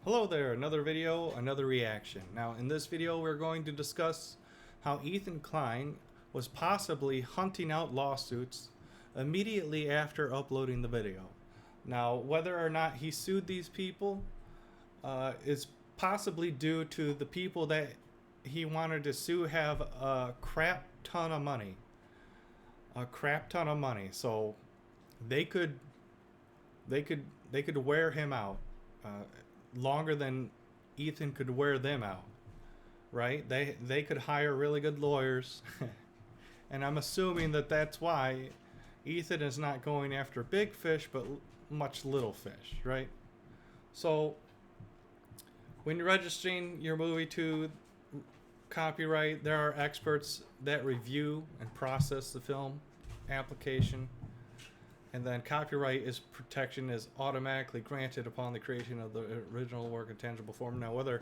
Hello there, another video, another reaction. Now in this video we're going to discuss how Ethan Klein was possibly hunting out lawsuits immediately after uploading the video. Now whether or not he sued these people is possibly due to the people that he wanted to sue have a crap ton of money. So they could wear him out. Longer than Ethan could wear them out, right? They could hire really good lawyers, and I'm assuming that that's why Ethan is not going after big fish, but much little fish, right? So when you're registering your movie to copyright, there are experts that review and process the film application. And then copyright protection is automatically granted upon the creation of the original work in tangible form. Now, whether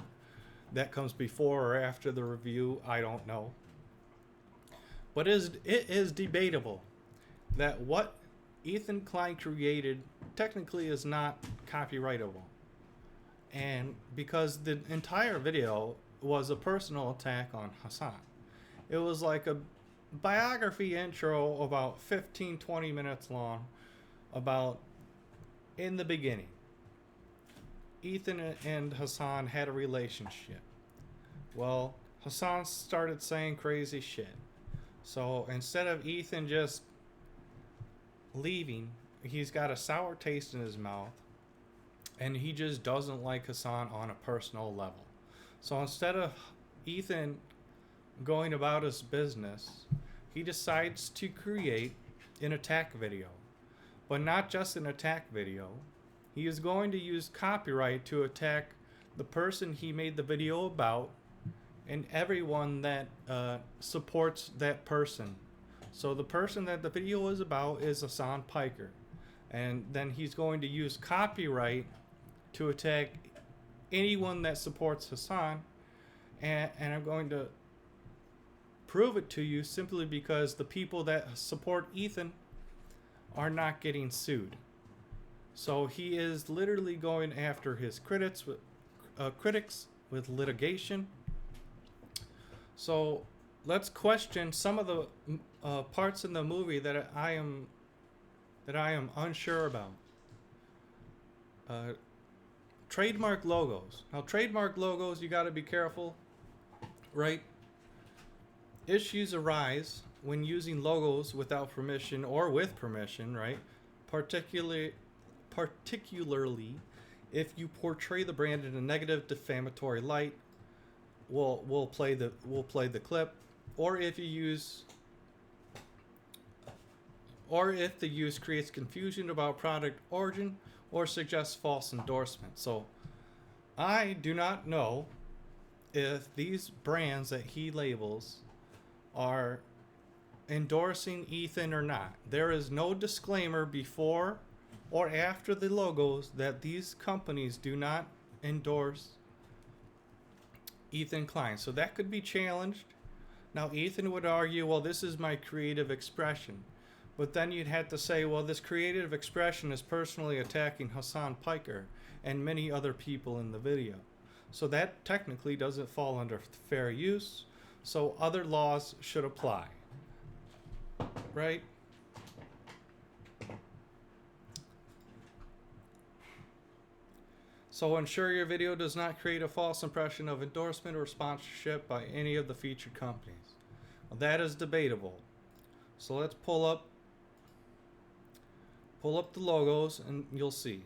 that comes before or after the review, I don't know. But it is debatable that what Ethan Klein created technically is not copyrightable. And because the entire video was a personal attack on Hassan. It was like a biography intro about 15-20 minutes long about in the beginning Ethan and Hassan had a relationship. Well, Hassan started saying crazy shit, so instead of Ethan just leaving, he's got a sour taste in his mouth and he just doesn't like Hassan on a personal level. So instead of Ethan going about his business, he decides to create an attack video. But not just an attack video. He is going to use copyright to attack the person he made the video about and everyone that supports that person. So the person that the video is about is Hassan Piker. And then he's going to use copyright to attack anyone that supports Hassan. And I'm going to prove it to you simply because the people that support Ethan are not getting sued. So he is literally going after his critics with litigation. So let's question some of the parts in the movie that I am unsure about. Trademark logos. Now, trademark logos, you got to be careful, right? Issues arise when using logos without permission or with permission, right? Particularly if you portray the brand in a negative, defamatory light. We'll play the clip, or if the use creates confusion about product origin or suggests false endorsement. So I do not know if these brands that he labels are endorsing Ethan or not. There is no disclaimer before or after the logos that these companies do not endorse Ethan Klein. So that could be challenged. Now Ethan would argue, well, this is my creative expression. But then you'd have to say, well, this creative expression is personally attacking Hassan Piker and many other people in the video. So that technically doesn't fall under fair use. So other laws should apply. Right? So ensure your video does not create a false impression of endorsement or sponsorship by any of the featured companies. Well, that is debatable. So let's pull up the logos and you'll see.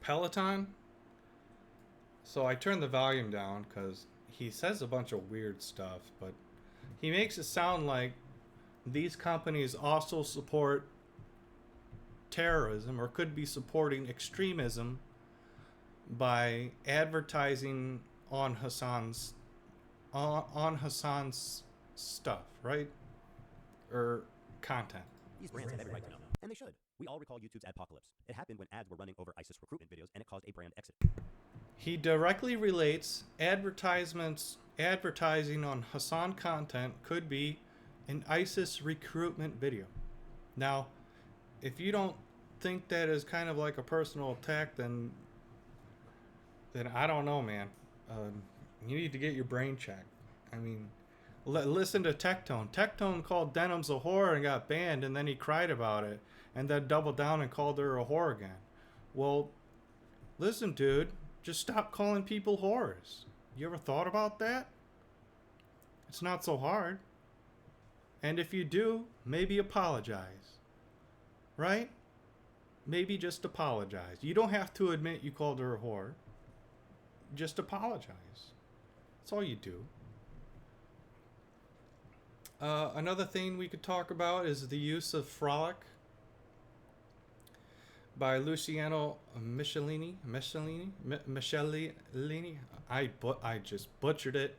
Peloton. So I turned the volume down because he says a bunch of weird stuff, but he makes it sound like these companies also support terrorism or could be supporting extremism by advertising on Hassan's stuff, right? Or content. These brands have every right to know, and they should. We all recall YouTube's adpocalypse. It happened when ads were running over ISIS recruitment videos, and it caused a brand exit. He directly relates advertisements advertising on Hassan content could be an ISIS recruitment video. Now, if you don't think that is kind of like a personal attack, then I don't know, man. You need to get your brain checked. I mean, listen to Tectone. Tectone called Denims a whore and got banned, and then he cried about it, and then doubled down and called her a whore again. Well, listen, dude, just stop calling people whores. You ever thought about that? It's not so hard. And if you do, maybe apologize. Right? Maybe just apologize. You don't have to admit you called her a whore. Just apologize. That's all you do. Another thing we could talk about is the use of Frolic by Luciano Michelini. I just butchered it.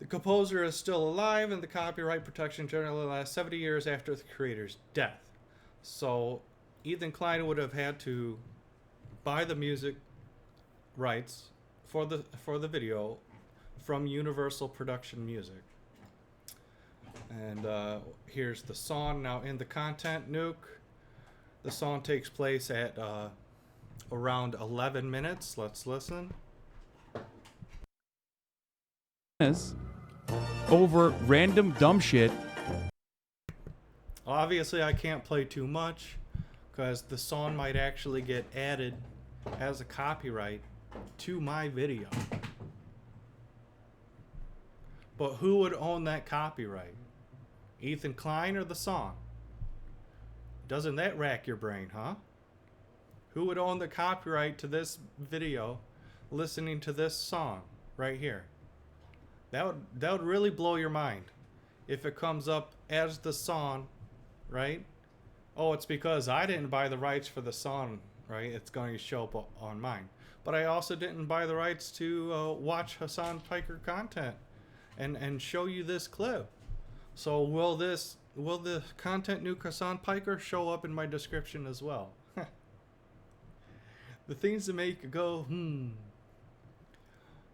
The composer is still alive, and the copyright protection generally lasts 70 years after the creator's death. So Ethan Klein would have had to buy the music rights for the video from Universal Production Music. And here's the song. Now in the content nuke, the song takes place at around 11 minutes. Let's listen. Over random dumb shit. Obviously, I can't play too much because the song might actually get added as a copyright to my video. But who would own that copyright? Ethan Klein or the song? Doesn't that rack your brain, huh? Who would own the copyright to this video listening to this song right here? That would really blow your mind if it comes up as the song, right? Oh, it's because I didn't buy the rights for the song, right? It's going to show up on mine. But I also didn't buy the rights to watch Hassan Piker content and show you this clip. So will the content nuke Hassan Piker show up in my description as well? The things that make you go,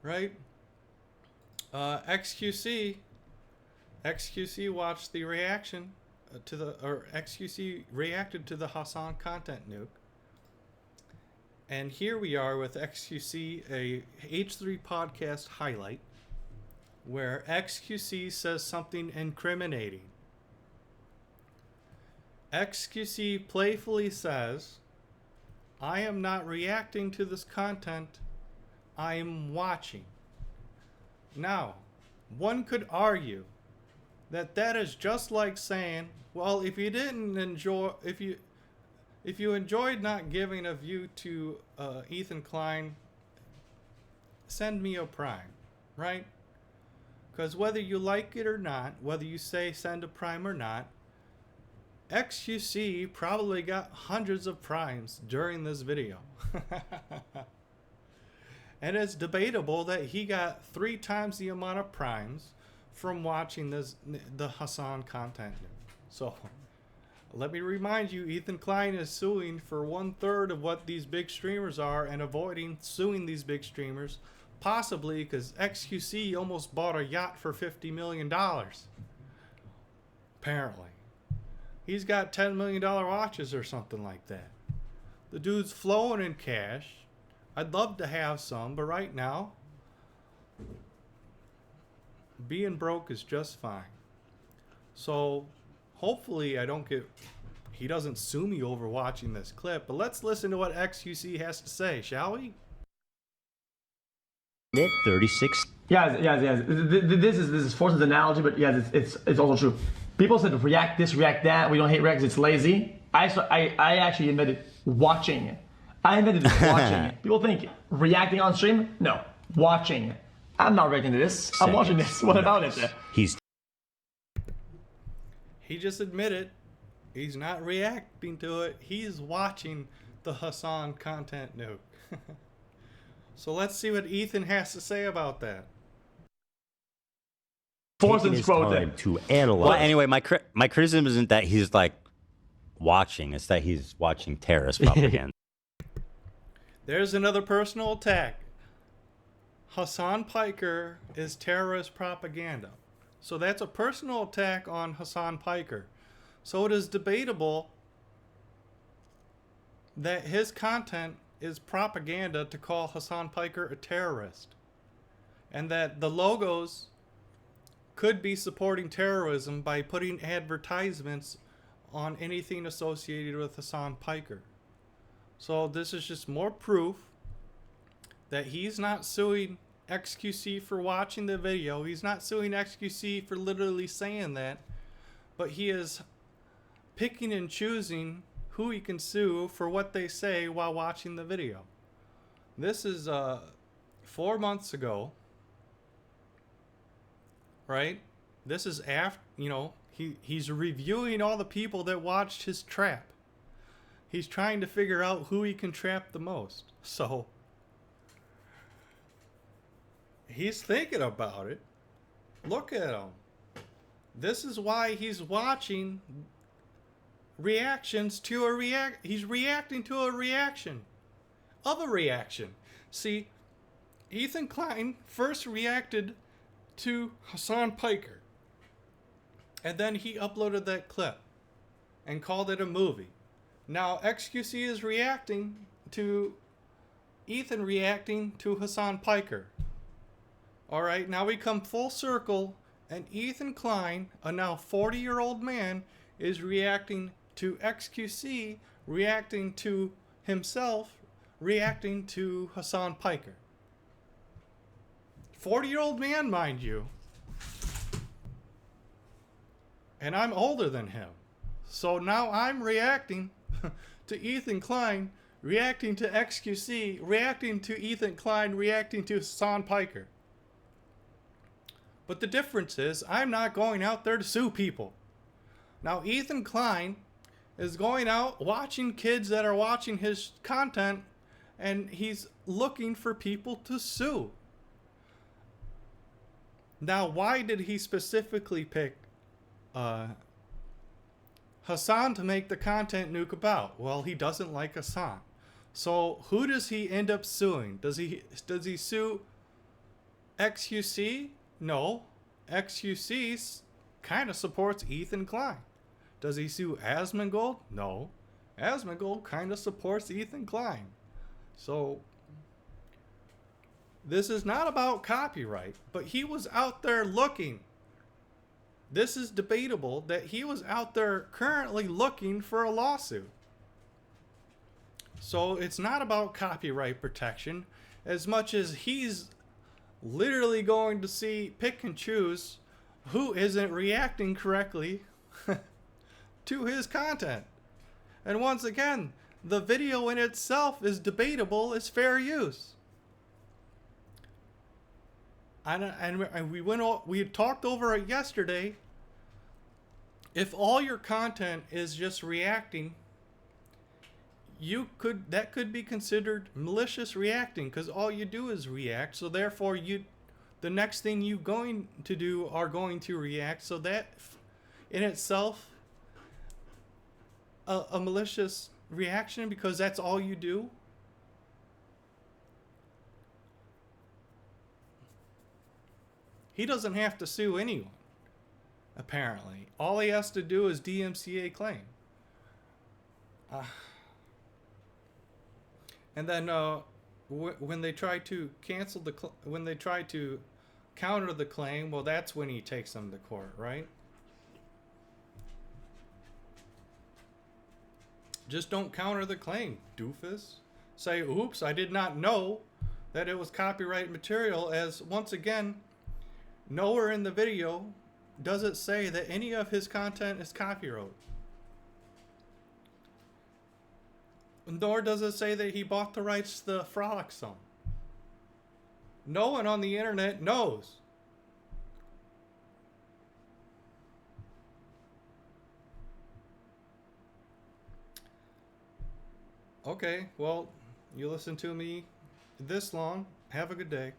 right? XQC watched the reaction XQC reacted to the Hassan content nuke. And here we are with XQC, a H3 podcast highlight, where XQC says something incriminating. XQC playfully says, I am not reacting to this content, I am watching. Now, one could argue that is just like saying, well, if you enjoyed not giving a view to Ethan Klein, send me a Prime, right? Because whether you like it or not, whether you say send a Prime or not, XQC probably got hundreds of Primes during this video. And it's debatable that he got 3 times the amount of Primes from watching the Hassan content. So let me remind you, Ethan Klein is suing for 1/3 of what these big streamers are and avoiding suing these big streamers, possibly because XQC almost bought a yacht for $50 million. Apparently. He's got $10 million watches or something like that. The dude's flowing in cash. I'd love to have some, but right now, being broke is just fine. So hopefully he doesn't sue me over watching this clip, but let's listen to what XQC has to say, shall we? 36. Yes. This is Force's analogy, but yes, it's also true. People said react this, react that. We don't hate React 'cause it's lazy. I actually invented watching. I invented watching. People think reacting on stream. No, watching. I'm not reacting to this. I'm watching this. What about it? He just admitted he's not reacting to it. He's watching the Hassan content nuke. So let's see what Ethan has to say about that. Taking his time to analyze. Well, anyway, my criticism isn't that he's like watching; it's that he's watching terrorist propaganda. There's another personal attack. Hassan Piker is terrorist propaganda. So that's a personal attack on Hassan Piker. So it is debatable that his content is propaganda to call Hassan Piker a terrorist. And that the logos could be supporting terrorism by putting advertisements on anything associated with Hassan Piker. So this is just more proof that he's not suing XQC for watching the video. He's not suing XQC for literally saying that, but he is picking and choosing who he can sue for what they say while watching the video. This is 4 months ago, right? This is after, he's reviewing all the people that watched his trap. He's trying to figure out who he can trap the most. So he's thinking about it. Look at him. This is why he's watching reactions to he's reacting to a reaction of a reaction. See, Ethan Klein first reacted to Hassan Piker, and then he uploaded that clip and called it a movie. Now XQC is reacting to Ethan reacting to Hassan Piker. Alright, now we come full circle, and Ethan Klein, a now 40-year-old man, is reacting to XQC, reacting to himself, reacting to Hassan Piker. 40-year-old man, mind you. And I'm older than him. So now I'm reacting to Ethan Klein, reacting to XQC, reacting to Ethan Klein, reacting to Hassan Piker. But the difference is, I'm not going out there to sue people. Now, Ethan Klein is going out watching kids that are watching his content, and he's looking for people to sue. Now, why did he specifically pick Hassan to make the content nuke about? Well, he doesn't like Hassan. So who does he end up suing? Does he sue XQC? No. XQC kind of supports Ethan Klein. Does he sue Asmongold? No. Asmongold kind of supports Ethan Klein. So this is not about copyright, but he was out there looking. This is debatable that he was out there currently looking for a lawsuit. So it's not about copyright protection as much as he's literally going to pick and choose who isn't reacting correctly to his content. And once again, the video in itself is debatable as fair use. And we had talked over it yesterday. If all your content is just reacting, that could be considered malicious reacting, because all you do is react. So therefore, the next thing you going to do are going to react. So that in itself a malicious reaction, because that's all you do. He doesn't have to sue anyone, apparently. All he has to do is DMCA claim. And then when they try to when they try to counter the claim, well, that's when he takes them to court, right? Just don't counter the claim, doofus. Say, oops, I did not know that it was copyright material, as once again, nowhere in the video does it say that any of his content is copyright. Nor does it say that he bought the rights to the Frolic song. No one on the internet knows. Okay, well, you listened to me this long. Have a good day.